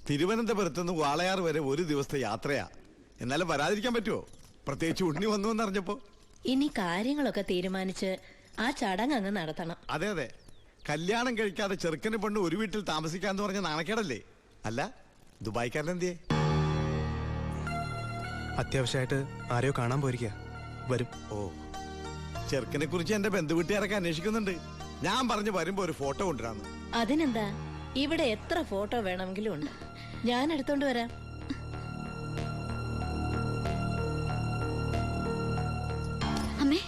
തിരുവനന്തപുരത്തുനിന്ന് വാളയാർ വരെ ഒരു ദിവസത്തെ യാത്രയാ. എന്നാലും വരാതിരിക്കാൻ പറ്റുമോ? പ്രത്യേകിച്ച് ഉണ്ണി വന്നു എന്നറിഞ്ഞപ്പോ. ഇനി കാര്യങ്ങളൊക്കെ തീരുമാനിച്ച് ആ ചടങ്ങ് അങ്ങ് നടത്തണം. അതെ അതെ, കല്യാണം കഴിക്കാതെ ചെറുക്കന് പെണ്ണ് ഒരു വീട്ടിൽ താമസിക്കാന്ന് പറഞ്ഞ നാണക്കേടല്ലേ? അല്ല, ദുബായ്ക്കാരൻ എന്തിയെ? അത്യാവശ്യമായിട്ട് ആരെയോ കാണാൻ പോയിരിക്കുക, വരും. ഓ, ചെറുക്കനെ കുറിച്ച് എന്റെ ബന്ധുവീട്ടുകാരൊക്കെ അന്വേഷിക്കുന്നുണ്ട്. ഞാൻ പറഞ്ഞു വരുമ്പോ ഒരു ഫോട്ടോ കൊണ്ടുവരാന്ന്. അതിനെന്താ, ഇവിടെ എത്ര ഫോട്ടോ വേണമെങ്കിലും ഉണ്ട്, ഞാൻ എടുത്തോണ്ട് വരാം. അമ്മേ,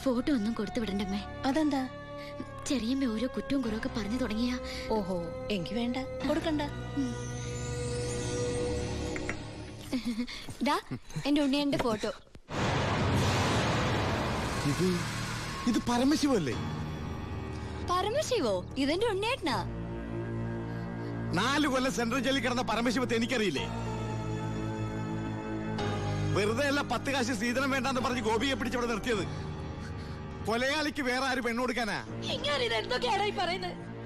ഫോട്ടോ ഒന്നും കൊടുത്തു വിടണ്ടമ്മേ. അതെന്താ? ചെറിയമ്മ ഓരോ കുറ്റവും കുറവൊക്കെ പറഞ്ഞു തുടങ്ങിയ. ഓഹോ, എനിക്ക് വേണ്ട, കൊടുക്കണ്ട. എന്റെ ഉണ്ണിയന്റെ ഫോട്ടോ. ഇത് പരമശിവല്ലേ? പരമശിവോ? ഇതെന്റെ ഉണ്ണിയേട്ടനാ. 4 കൊല്ലം സെൻട്രൽ ജയിലിൽ കിടന്ന പരമശിവത്തെ എനിക്കറിയില്ലേ? വെറുതെ അല്ല 10 കാശ് സീതനം വേണ്ടെന്ന് പറഞ്ഞ് ഗോപിയെ പിടിച്ചവിടെ നിർത്തിയത്. കൊലയാളിക്ക് വേറെ ആര് പെണ്ണു കൊടുക്കാനാ?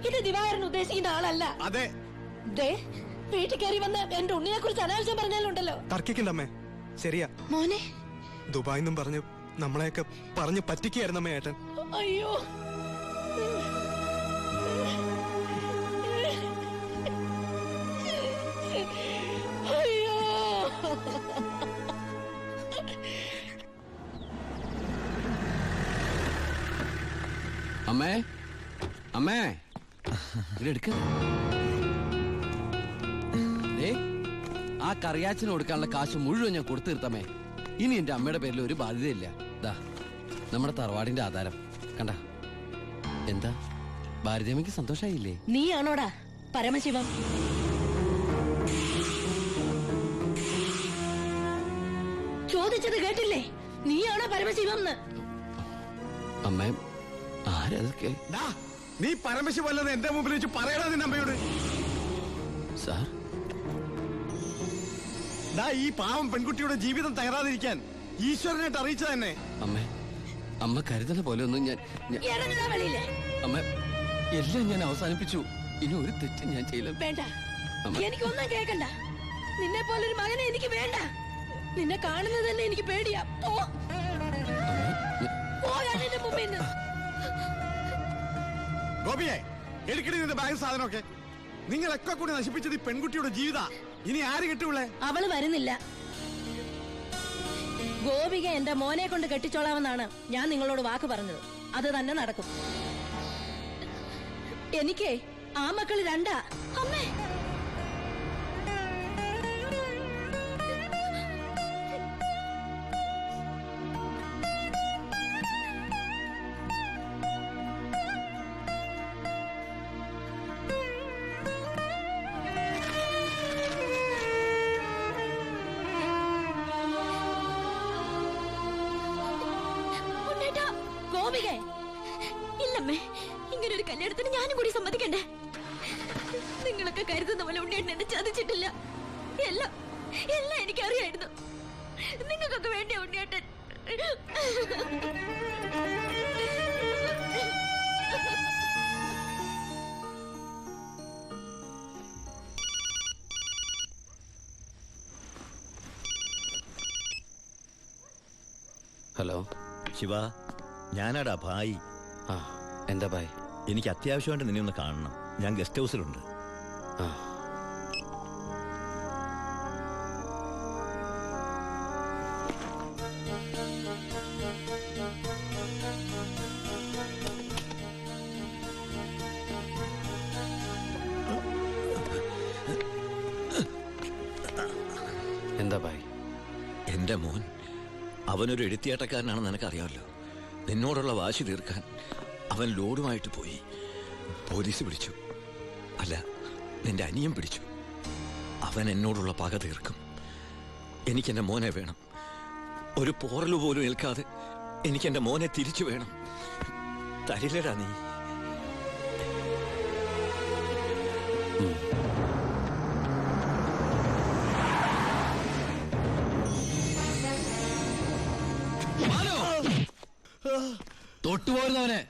ഇത് ദിവാകരൻ ഉദ്ദേശിക്കുന്ന ആളല്ല. അതെ, വീട്ടിൽ കയറി വന്ന് എന്റെ ഉണ്ണിനെ കുറിച്ച് അനാവശ്യം പറഞ്ഞാലുണ്ടല്ലോ. തർക്കിക്കണ്ടമ്മേ, ശരിയാ. മോനെ, ദുബായിന്നും പറഞ്ഞു നമ്മളെയൊക്കെ പറഞ്ഞു പറ്റിക്കായിരുന്നമ്മേ ഏട്ടൻ. അയ്യോ, അയ്യോ. അമ്മേ, അമ്മേ, ഇതെടുക്ക. ആ കറിയാച്ചിന് കൊടുക്കാനുള്ള കാശ് മുഴുവൻ ഞാൻ കൊടുത്തു തീർത്തമ്മേ. ഇനി എന്റെ അമ്മയുടെ പേരിൽ ഒരു ബാധ്യതയില്ല. ദാ നമ്മുടെ തറവാടിന്റെ ആധാരം കണ്ട. എന്താ ഭാരതിയമ്മയ്ക്ക് സന്തോഷായില്ലേ? നീയാണോടാ പരമശിവം? ചോദിച്ചത് കേട്ടില്ലേ? നീയാണോ പരമശിവം? അമ്മേ, ആരതൊക്കെ? നീ പരമശിവല്ലെന്ന് എന്റെ മുമ്പിൽ വെച്ച് പറയണ നിന്റെ അമ്മയോട്. സാർ, ഈ പാവം പെൺകുട്ടിയുടെ ജീവിതം തകരാതിരിക്കാൻ ഈശ്വരനായിട്ട് അറിയിച്ച തന്നെ. അമ്മേ, അമ്മ കരുതുന്ന പോലെ ഒന്നും ഞാൻ അമ്മ എല്ലാം ഞാൻ അവസാനിപ്പിച്ചു. ഇനി ഒരു തെറ്റും ഞാൻ ചെയ്യില്ല. വേണ്ട, എനിക്കൊന്നും കേൾക്കണ്ട. നിന്നെ പോലൊരു മകനെ എനിക്ക് വേണ്ട. നിന്നെ കാണുന്നത് തന്നെ എനിക്ക് പേടിയാ. ഗോപിയെ, എടുക്കടി നിന്റെ ബാഗ് സാധനമൊക്കെ. നിങ്ങളൊക്കെ കൂടി നശിപ്പിച്ചത് ഈ പെൺകുട്ടിയുടെ ജീവിത. ഇനി ആര് കിട്ടൂളെ? അവള് വരുന്നില്ല. ഗോപിക എന്റെ മോനെ കൊണ്ട് കെട്ടിച്ചോളാമെന്നാണ് ഞാൻ നിങ്ങളോട് വാക്ക് പറഞ്ഞത്. അത് തന്നെ നടക്കും. എനിക്ക് ആ മക്കള് 2. അമ്മേ, ഇല്ലമ്മേ, ഇങ്ങനൊരു കല്യാണത്തിന് ഞാനും കൂടി സമ്മതിക്കണ്ടേ? നിങ്ങളൊക്കെ കരുതുന്ന പോലെ ഉണ്ണിയേട്ടൻ എന്നെ ചതിച്ചിട്ടില്ല. എല്ലാം എല്ലാം എനിക്കറിയായിരുന്നു. നിങ്ങൾക്കൊക്കെ വേണ്ടിയ ഉണ്ണിയേട്ടൻ. ഹലോ ശിവ, ഞാനാടാ ഭായി. എന്താ ഭായ്? എനിക്ക് അത്യാവശ്യമായിട്ട് നിന്നെ ഒന്ന് കാണണം. ഞാൻ ഗസ്റ്റ് ഹൗസിലുണ്ട്. എന്താ ഭായ്? എന്റെ മോൻ അവനൊരു എഴുത്തിയാട്ടക്കാരനാണെന്ന് നിനക്കറിയാമല്ലോ. നിന്നോടുള്ള വാശി തീർക്കാൻ അവൻ ലോഡുമായിട്ട് പോയി. പോലീസ് പിടിച്ചു. അല്ല, നിന്റെ അനിയൻ പിടിച്ചു. അവൻ എന്നോടുള്ള പക തീർക്കും. എനിക്കെന്റെ മോനെ വേണം. ഒരു പോറലു പോലും ഏൽക്കാതെ എനിക്കെന്റെ മോനെ തിരിച്ചു വേണം. തരില്ലടാ നീ? തൊട്ടുപോരുന്നവനെ,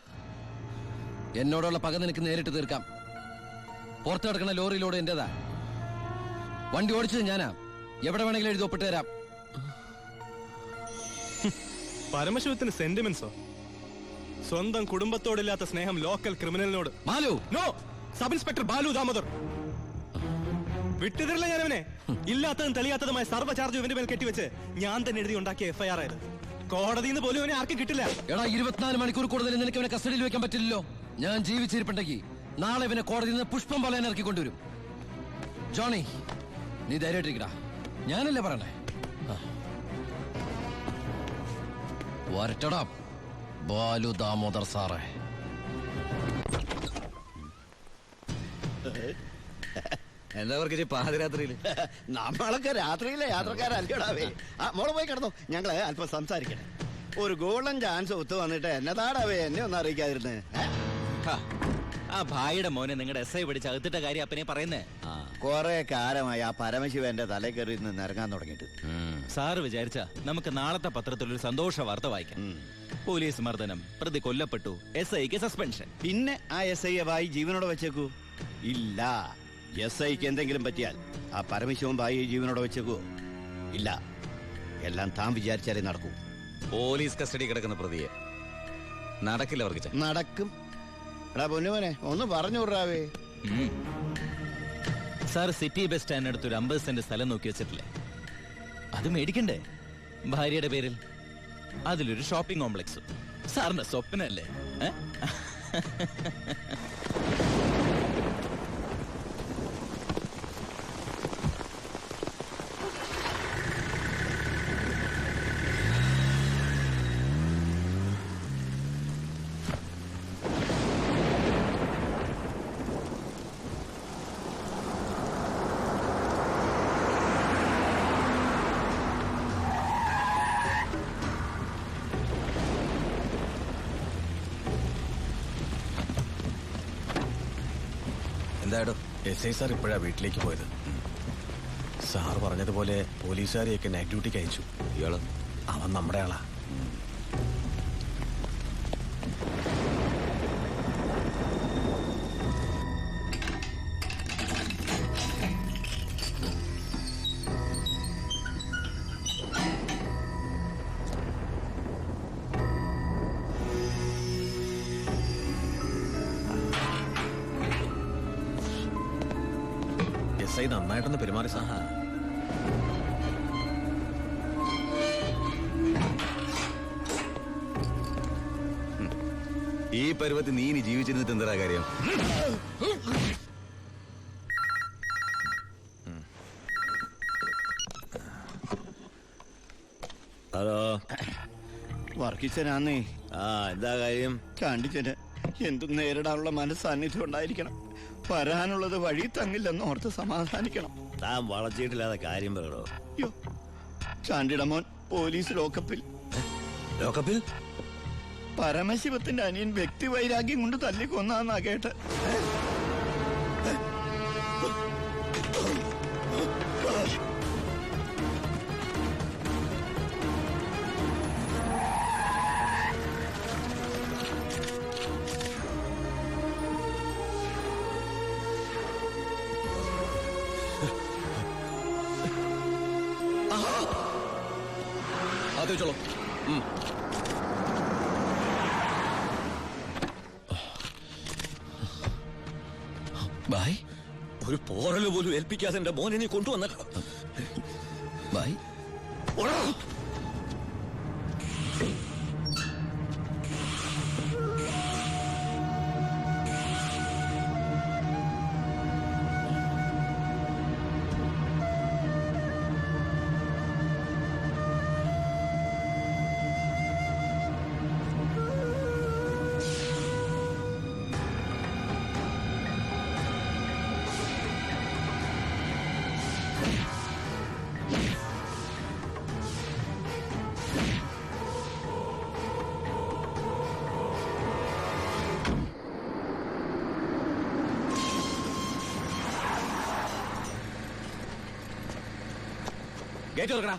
എന്നോടുള്ള പക നിനക്ക് നേരിട്ട് തീർക്കാം. പുറത്ത് കിടക്കുന്ന ലോറിയിലൂടെ എന്റേതാ. വണ്ടി ഓടിച്ചത് ഞാനാ. എവിടെ വേണമെങ്കിലും എഴുതി ഒപ്പിട്ട് തരാം. പരമശിവത്തിന് സെന്റിമെന്റ്സോ? സ്വന്തം കുടുംബത്തോടില്ലാത്ത സ്നേഹം ലോക്കൽ ക്രിമിനലിനോട്. Malu, no, sub inspector Balu Damodar. വിട്ടുതരില്ല ഞാനവനെ. ഇല്ലാത്തതും തെളിയാത്തതുമായ സർവ്വ ചാർജ് ഇവന്റെ മേൽ കെട്ടിവെച്ച് ഞാൻ തന്നെ എഴുതി ഉണ്ടാക്കിയ FIR ആയത്. കോടതിയിൽ നിന്ന് പോലും അവനെ ആർക്കും കിട്ടില്ല. എടാ, 24 മണിക്കൂർ കൂടുതൽ നിനക്ക് അവനെ കസ്റ്റഡിയിൽ വെക്കാൻ പറ്റില്ലല്ലോ. ഞാൻ ജീവിച്ചിരിപ്പുണ്ടെങ്കിൽ നാളെ ഇവനെ കോടതിയിൽ നിന്ന് പുഷ്പം പോലെ ഇറക്കി കൊണ്ടുവരും. ജോണി, നീ ധൈര്യമായിട്ടിരിക്കടാ. ഞാനല്ലേ പറയണേ. വരട്ടടാ ബാലു ദാമോദർ സാറേ. എന്താ അവർക്ക് പാതിരാത്രിയിൽ? നമ്മളൊക്കെ രാത്രിയിലെ യാത്രക്കാരല്ലേടാവേ. മോളെ പോയി കിടന്നോ, ഞങ്ങള് അല്പം സംസാരിക്കണേ. ഒരു ഗോൾഡൻ ചാൻസ് ഒത്തു വന്നിട്ട് എന്നതാടാവേ എന്നെ ഒന്നും അറിയിക്കാതിരുന്നേ. ആ ഭായിയുടെ മോനെ നിങ്ങളുടെ SI പിടിച്ച് അകത്തിട്ട കാര്യം അപ്പനെ പറയുന്നേ. കൊറേ കാലമായി ആ പരമശിവന്റെ തലേ കയറി നിന്ന് ഇറങ്ങാൻ തുടങ്ങിയിട്ട്. സാറ് വിചാരിച്ച നമുക്ക് നാളത്തെ പത്രത്തിലൊരു സന്തോഷ വാർത്ത വായിക്കാം. പോലീസ് മർദ്ദനം, പ്രതി കൊല്ലപ്പെട്ടു, SIക്ക് സസ്പെൻഷൻ. പിന്നെ ആ SI ഭായി ജീവനോടെ വെച്ചേക്കൂ? ഇല്ല. SIക്ക് എന്തെങ്കിലും പറ്റിയാൽ ആ പരമശിവൻ ഭായി ജീവനോടെ വെച്ചേക്കൂ? ഇല്ല. എല്ലാം താൻ വിചാരിച്ചാലേ നടക്കൂ. പോലീസ് കസ്റ്റഡി കിടക്കുന്ന പ്രതിയെ നടക്കില്ല അവർക്ക്. നടക്കും. എടാ പൊന്നുമോനെ, ഒന്ന് പറഞ്ഞു വിടാവേ. സാർ സിറ്റി ബസ് സ്റ്റാൻഡിനടുത്ത് ഒരു 50 സെന്റ് സ്ഥലം നോക്കി വെച്ചിട്ടില്ലേ? അത് മേടിക്കണ്ടേ ഭാര്യയുടെ പേരിൽ? അതിലൊരു ഷോപ്പിംഗ് കോംപ്ലക്സും. സാറിന്റെ സ്വപ്നല്ലേ? എന്താടോ? SI സാർ ഇപ്പോഴാ വീട്ടിലേക്ക് പോയത്. സാർ പറഞ്ഞതുപോലെ പോലീസുകാരെയൊക്കെ നൈറ്റ് ഡ്യൂട്ടിക്ക് അയച്ചു. ഇയാള് അവൻ നമ്മുടെ ആളാ. SI നന്നായിട്ടൊന്ന് പെരുമാറി സാർ. ഈ പരുവത്തിൽ നീ ഇനി ജീവിച്ചിരുന്നിട്ട് എന്താ കാര്യം? ഹലോ, വർക്കിച്ചനാന്നേ. എന്താ കാര്യം? കണ്ടിച്ചന് എന്തും നേരിടാനുള്ള മനസ്സാന്നിധ്യം ഉണ്ടായിരിക്കണം. വരാനുള്ളത് വഴി തങ്ങില്ലെന്ന് ഓർത്ത് സമാധാനിക്കണം. താൻ വളച്ചിട്ടില്ലാതെ കാര്യം പറയണോ? യോ, ചാണ്ടിടമോൻ പോലീസ് ലോക്കപ്പിൽ. ലോക്കപ്പിൽ? പരമശിവത്തിന്റെ അനിയൻ വ്യക്തി വൈരാഗ്യം കൊണ്ട് തല്ലിക്കൊന്നാന്നാ കേട്ട്. അത് വെച്ചോളൂ. ബായ്, ഒരു പോറല് പോലും ഏൽപ്പിക്കാതെ എന്റെ മോനെ നീ കൊണ്ടുവന്നല്ലോ. ബായ്. ഗേറ്റ് തുറക്കടാ.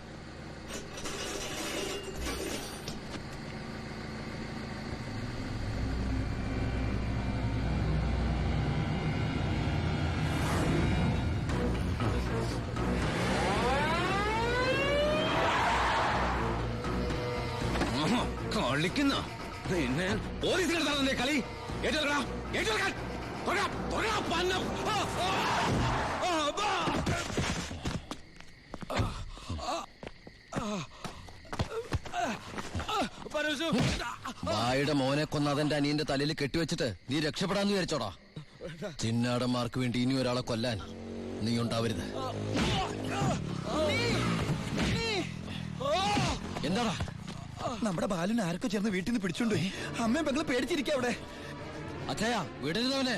കളിക്കുന്നു നിന്നെ പോലീസിൽ കളി ഏറ്റെടുക്കടാ, ഏറ്റെടുക്കാൻ. തൊടാ, തൊടാ, പന്നം. ബായുടെ മോനെ കൊന്ന അതെന്റെ അനിയന്റെ തലയിൽ കെട്ടിവെച്ചിട്ട് നീ രക്ഷപ്പെടാന്ന് വിചാരിച്ചോടാ. ചിന്നാടന്മാർക്ക് വേണ്ടി ഇനി ഒരാളെ കൊല്ലാൻ നീ ഉണ്ടാവരുത്. എന്താടാ? നമ്മുടെ ബാലിനെ ആർക്കോ ചേർന്ന് വീട്ടിൽ നിന്ന് പിടിച്ചോണ്ടുപോയി. അമ്മയും പെങ്ങള് പേടിച്ചിരിക്കുക അവിടെ. അച്ഛയ വിടരുതവനെ.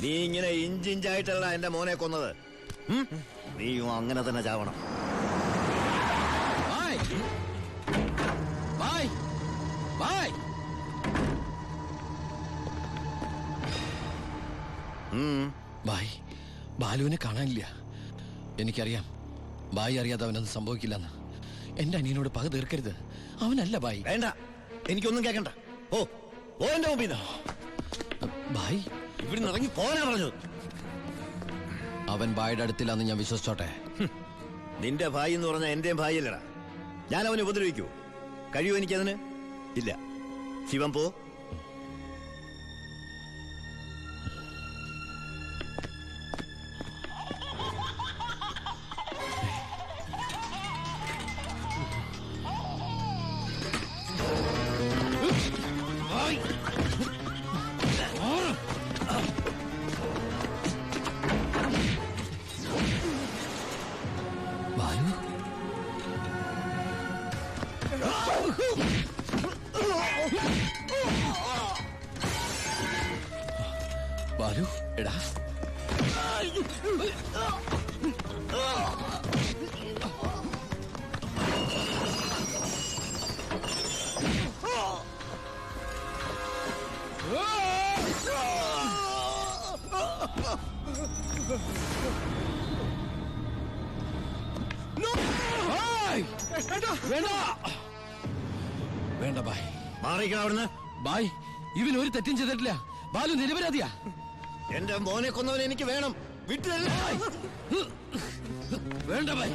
നീ ഇങ്ങനെ ഇഞ്ചിഞ്ചായിട്ടല്ല എന്റെ മോനെ കൊന്നത്. നീയും അങ്ങനെ തന്നെ ചാവണം. ബായ്, ബാലുവിനെ കാണാനില്ല. എനിക്കറിയാം ബായി അറിയാതെ അവനൊന്നും സംഭവിക്കില്ലെന്ന്. എന്റെ അനിയനോട് പക തീർക്കരുത്. അവനല്ല ബായി. വേണ്ട, എനിക്കൊന്നും കേൾക്കണ്ട. ഓ ഓ എന്റെ മുമ്പിൽ ബായി ഇവിടുന്ന് ഇറങ്ങി പോകാനാ പറഞ്ഞത്. അവൻ ബായുടെ അടുത്തില്ലാന്ന് ഞാൻ വിശ്വസിച്ചോട്ടെ. നിന്റെ ഭായി എന്ന് പറഞ്ഞാൽ എന്റെയും ഭായിയല്ലടാ. ഞാൻ അവനെ ഉപദ്രവിക്കൂ? കഴിയോ എനിക്കതിന്? ഇല്ല. ശിവൻ പോ. ബാലു എടാ, വേണ്ട ബായ്, മാറിക്കണം അവിടുന്ന്. ബായ് ഇവൻ ഒരു തെറ്റും ചെയ്തിട്ടില്ല. ബാലു നിരപരാധിയാ. എന്റെ മോനെ കൊന്നവനെ എനിക്ക് വേണം. വിട്ടില്ല. വേണ്ട ബായ്.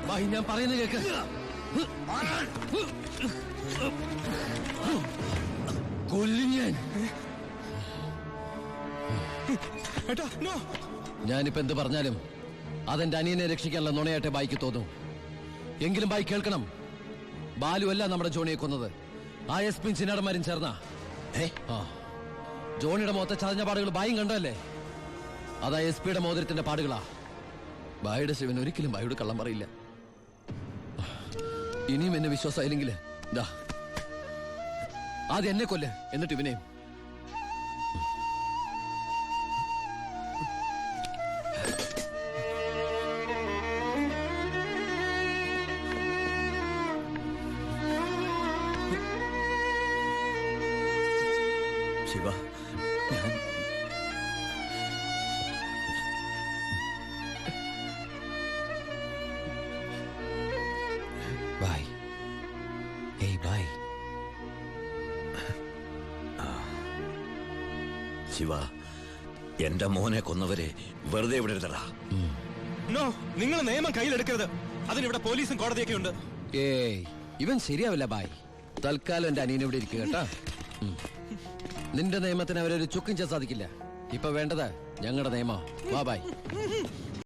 ബായ് ഞാൻ പറയുന്നത് കേക്ക്. കൊല്ലും ഞാൻ. ഞാനിപ്പോ എന്ത് പറഞ്ഞാലും അതെന്റെ അനിയനെ രക്ഷിക്കാനുള്ള നുണയായിട്ട് ബായിക്ക് തോന്നും. എങ്കിലും ബായി കേൾക്കണം, ബാലു അല്ല നമ്മുടെ ജോണിയെ കൊന്നത്. ആ എസ് പി ചിന്നാടന്മാരും ചേർന്ന ജോണിയുടെ മുഖത്തെ ചതഞ്ഞ പാടുകൾ ബായും കണ്ടല്ലേ? അതാ എസ് പിയുടെ മോതിരത്തിന്റെ പാടുകളാ. ബായുടെ ശിവൻ ഒരിക്കലും ബായോട് കള്ളം പറയില്ല. ഇനിയും എന്നെ വിശ്വാസമായില്ലെങ്കിൽ ആദ്യം എന്നെ കൊല്ല്, എന്നിട്ട് ഇവനെയും. ശിവ, ഞാൻ ബായ്. ഏയ് ബായ്. ശിവ, എന്റെ മോനെ കൊന്നവരെ വെറുതെ വിടരുതടാ. നോ, നിങ്ങൾ നിയമം കയ്യിലെടുക്കരുത്. അതിനിവിടെ പോലീസും കോടതിയൊക്കെ ഉണ്ട്. ഏയ് ഇവൻ ശരിയാവില്ല ബായ്. തൽക്കാലം എന്റെ അനിയനെ ഇവിടെ ഇരിക്കുക കേട്ടാ. നിന്റെ നിയമത്തിന് അവരൊരു ചുക്കും ചെയ്യാൻ സാധിക്കില്ല. ഇപ്പൊ വേണ്ടത് ഞങ്ങളുടെ നിയമം. വാ ബായ്.